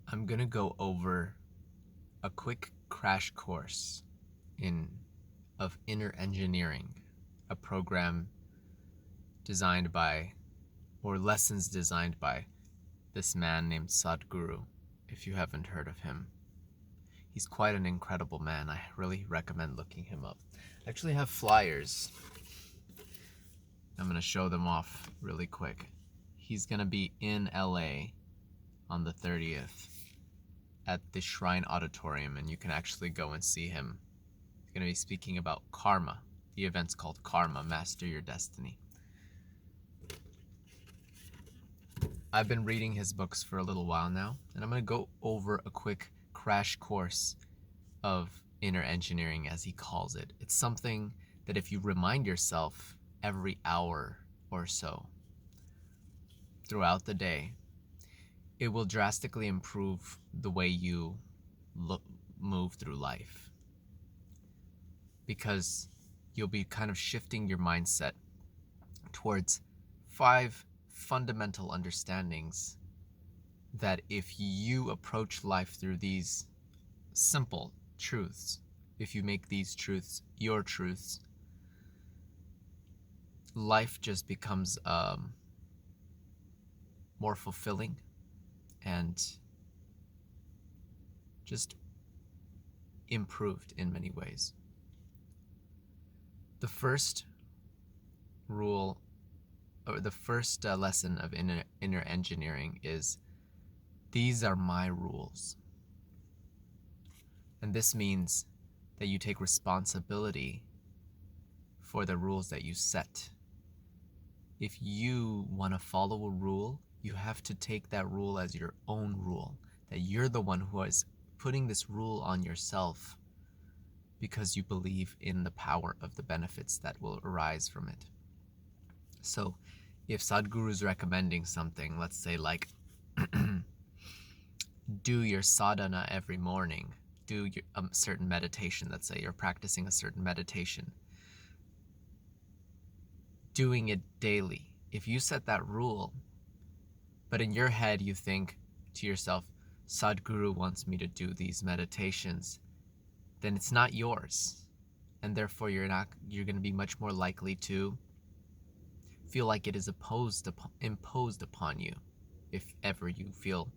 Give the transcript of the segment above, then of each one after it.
I'm going to go over a quick crash course in of inner engineering, a program designed by or lessons designed by this man named Sadhguru, if you haven't heard of him. He's quite an incredible man. I really recommend looking him up. I actually have flyers. I'm going to show them off really quick. He's going to be in LA on the 30th at the Shrine Auditorium, and you can actually go and see him. He's going to be speaking about karma. The event's called Karma, Master Your Destiny. I've been reading his books for a little while now, and I'm going to go over a quick crash course of inner engineering, as he calls it. It's something that if you remind yourself every hour or so throughout the day, it will drastically improve the way you move through life, because you'll be kind of shifting your mindset towards 5 fundamental understandings that if you approach life through these simple truths, if you make these truths your truths, life just becomes more fulfilling and just improved in many ways. The first rule, or the first lesson of inner engineering is, these are my rules. And this means that you take responsibility for the rules that you set. If you want to follow a rule, you have to take that rule as your own rule, that you're the one who is putting this rule on yourself because you believe in the power of the benefits that will arise from it. So if Sadhguru is recommending something, let's say like do your sadhana every morning, do your, certain meditation, let's say you're practicing a certain meditation, doing it daily. If you set that rule, but in your head you think to yourself, Sadhguru wants me to do these meditations, then it's not yours. And therefore you're going to be much more likely to feel like it is imposed upon you if ever you feel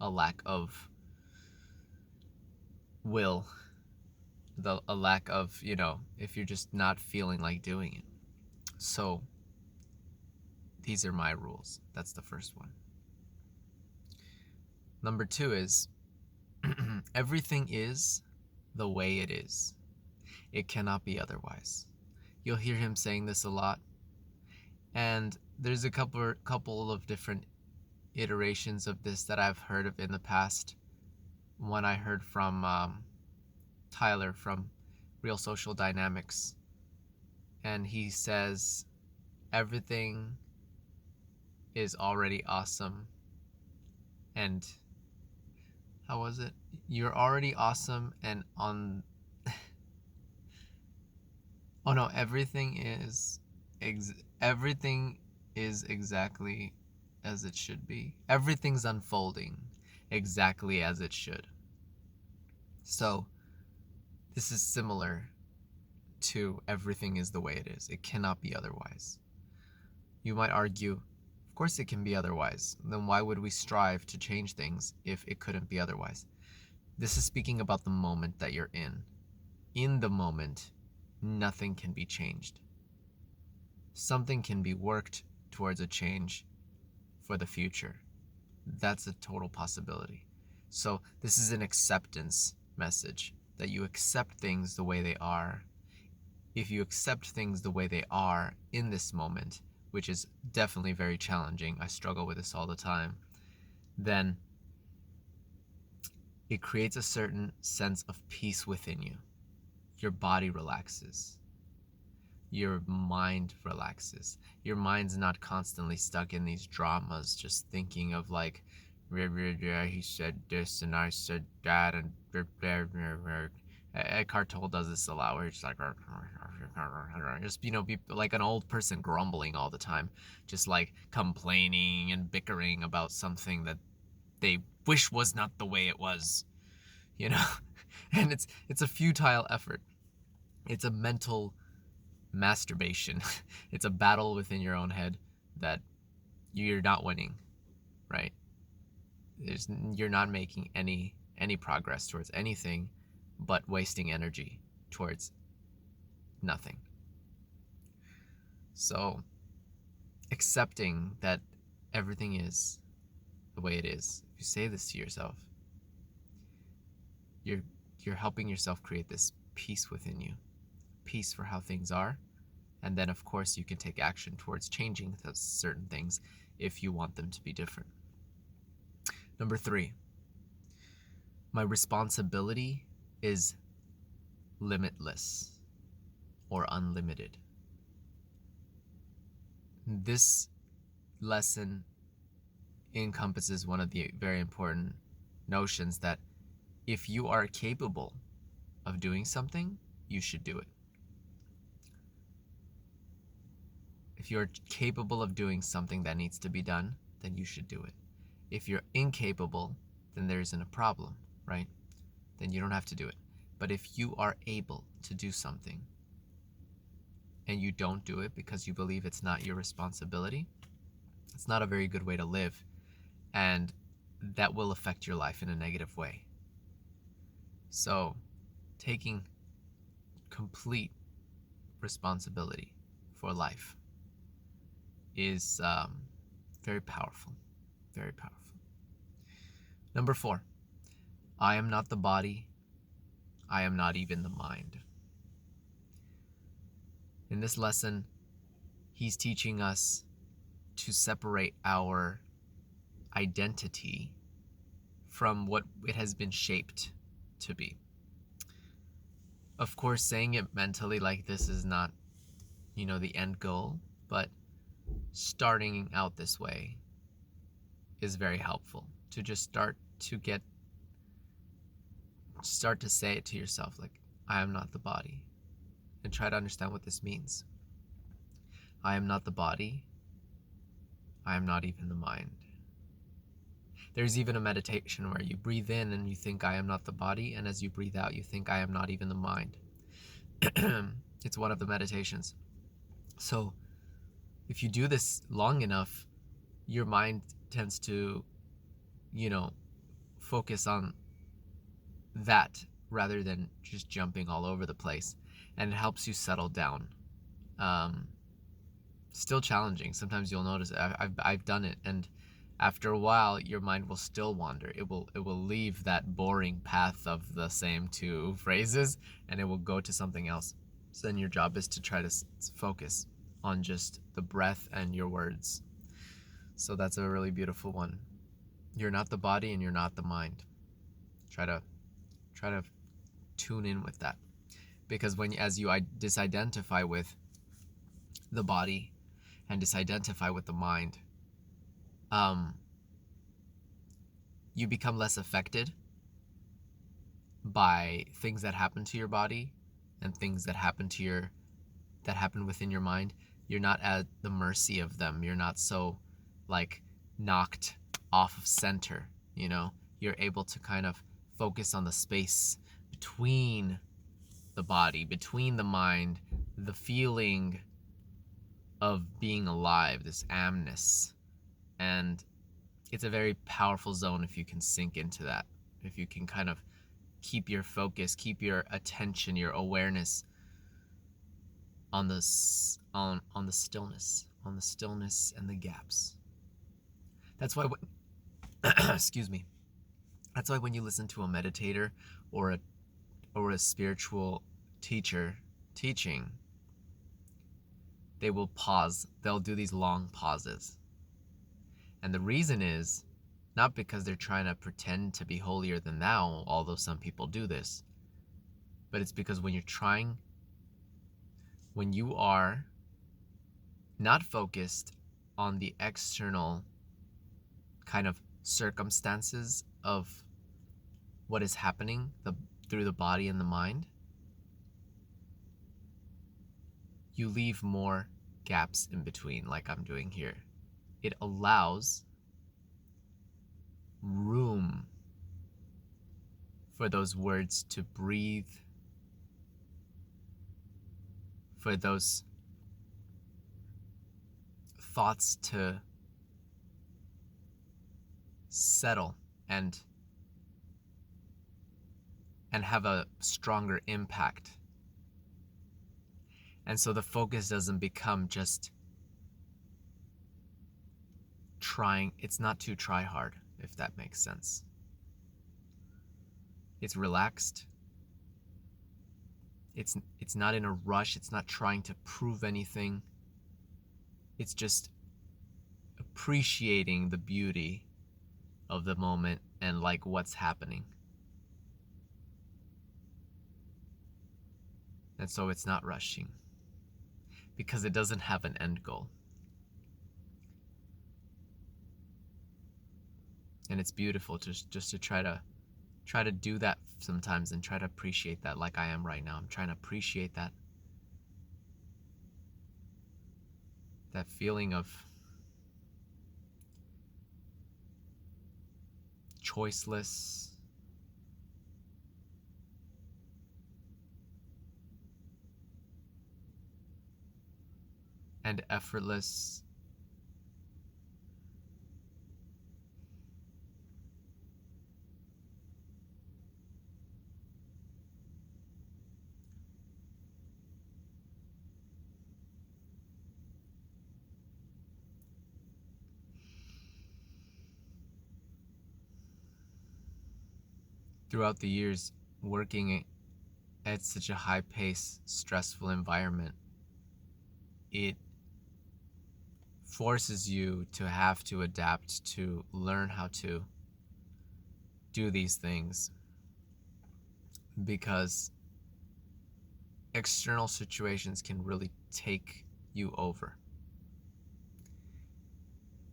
a lack of will, a lack of, if you're just not feeling like doing it. So these are my rules. That's the first one. Number 2 is everything is the way it is. It cannot be otherwise. You'll hear him saying this a lot. And there's a couple of different iterations of this that I've heard of in the past. One I heard from Tyler from Real Social Dynamics. And he says, everything is already awesome. And how was it? You're already awesome and on... oh no, everything is exactly as it should be. Everything's unfolding exactly as it should. So this is similar to everything is the way it is. It cannot be otherwise. You might argue, of course it can be otherwise. Then why would we strive to change things if it couldn't be otherwise? This is speaking about the moment that you're in. In the moment, nothing can be changed. Something can be worked towards a change for the future. That's a total possibility. So this is an acceptance message, that you accept things the way they are. If you accept things the way they are in this moment, which is definitely very challenging, I struggle with this all the time, then it creates a certain sense of peace within you. Your body relaxes. Your mind relaxes. Your mind's not constantly stuck in these dramas, just thinking of like, he said this and I said that, and Eckhart Tolle does this a lot, where he's like, just, be like an old person grumbling all the time, just like complaining and bickering about something that they wish was not the way it was, you know. And it's a futile effort. It's a mental masturbation. It's a battle within your own head that you're not winning, right? You're not making any progress towards anything but wasting energy towards nothing. So accepting that everything is the way it is, if you say this to yourself, you're helping yourself create this peace within you, peace for how things are. And then of course you can take action towards changing those certain things if you want them to be different. Number 3, my responsibility is limitless or unlimited. This lesson encompasses one of the very important notions that if you are capable of doing something, you should do it. If you're capable of doing something that needs to be done, then you should do it. If you're incapable, then there isn't a problem, right? Then you don't have to do it. But if you are able to do something and you don't do it because you believe it's not your responsibility, it's not a very good way to live, and that will affect your life in a negative way. So, taking complete responsibility for life is very powerful, very powerful. Number 4, I am not the body, I am not even the mind. In this lesson, he's teaching us to separate our identity from what it has been shaped to be. Of course, saying it mentally like this is not, the end goal, but starting out this way is very helpful to just start to say it to yourself, like, I am not the body, and try to understand what this means. I am not the body, I am not even the mind. There's even a meditation where you breathe in and you think, I am not the body, and as you breathe out, you think, I am not even the mind. It's one of the meditations. So if you do this long enough, your mind tends to, focus on that rather than just jumping all over the place, and it helps you settle down. Still challenging. Sometimes you'll notice I've done it, and after a while your mind will still wander. It will leave that boring path of the same two phrases, and it will go to something else. So then your job is to try to focus on just the breath and your words. So that's a really beautiful one. You're not the body and you're not the mind. Try to tune in with that, because as you disidentify with the body and disidentify with the mind, you become less affected by things that happen to your body and things that happen within your mind. You're not at the mercy of them. You're not so knocked off of center. You're able to kind of focus on the space between the body, between the mind, the feeling of being alive, this amness. And it's a very powerful zone if you can sink into that, if you can kind of keep your focus, keep your attention, your awareness on the stillness and the gaps. That's why excuse me. That's why when you listen to a meditator or a spiritual teacher teaching, they will pause. They'll do these long pauses. And the reason is not because they're trying to pretend to be holier than thou, although some people do this, but it's because when you are not focused on the external kind of circumstances of what is happening through the body and the mind, you leave more gaps in between, like I'm doing here. It allows for those words to breathe, for those thoughts to settle and have a stronger impact. And so the focus doesn't become just trying. It's not to try hard, if that makes sense. It's relaxed. It's not in a rush. It's not trying to prove anything. It's just appreciating the beauty of the moment and like what's happening. And so it's not rushing because it doesn't have an end goal. And it's beautiful just to try to do that sometimes and try to appreciate that, like I am right now. I'm trying to appreciate that feeling of choiceless, and effortless. Throughout the years, working at such a high pace, stressful environment, it forces you to have to adapt, to learn how to do these things, because external situations can really take you over,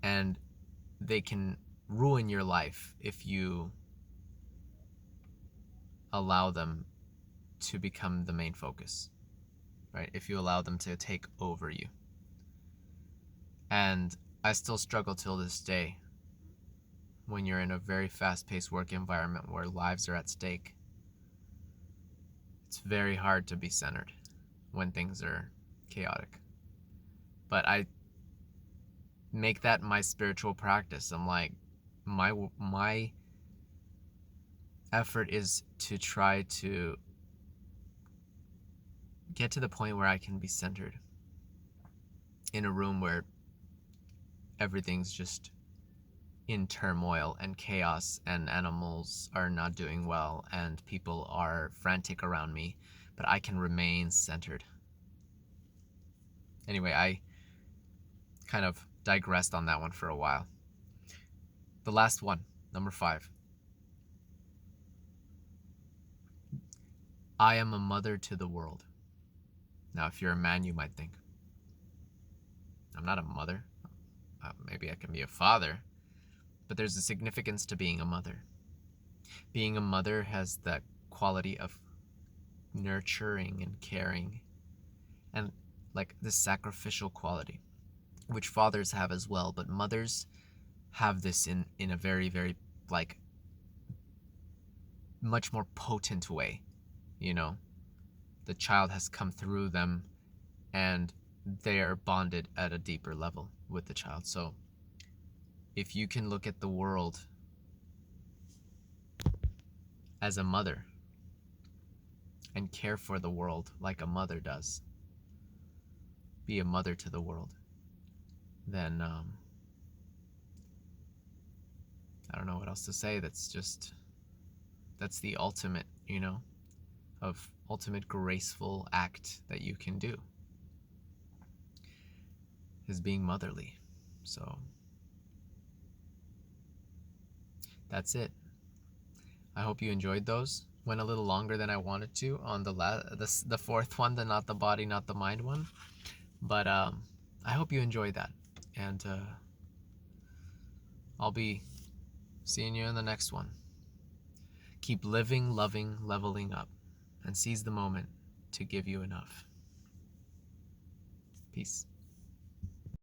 and they can ruin your life if you allow them to become the main focus, right? If you allow them to take over you. And I still struggle till this day when you're in a very fast-paced work environment where lives are at stake. It's very hard to be centered when things are chaotic. But I make that my spiritual practice. I'm like, my effort is to try to get to the point where I can be centered in a room where everything's just in turmoil and chaos, and animals are not doing well, and people are frantic around me, but I can remain centered. Anyway, I kind of digressed on that one for a while. The last one, number 5. I am a mother to the world. Now, if you're a man, you might think, I'm not a mother. Maybe I can be a father. But there's a significance to being a mother. Being a mother has that quality of nurturing and caring, and like this sacrificial quality, which fathers have as well, but mothers have this in a very, very, like, much more potent way. You know, the child has come through them and they are bonded at a deeper level with the child. So if you can look at the world as a mother and care for the world like a mother does, be a mother to the world, then I don't know what else to say. That's the ultimate, of ultimate graceful act that you can do, is being motherly. So that's it. I hope you enjoyed those. Went a little longer than I wanted to on the fourth one, the not the body, not the mind one. But I hope you enjoyed that. And I'll be seeing you in the next one. Keep living, loving, leveling up, and seize the moment to give you enough. Peace.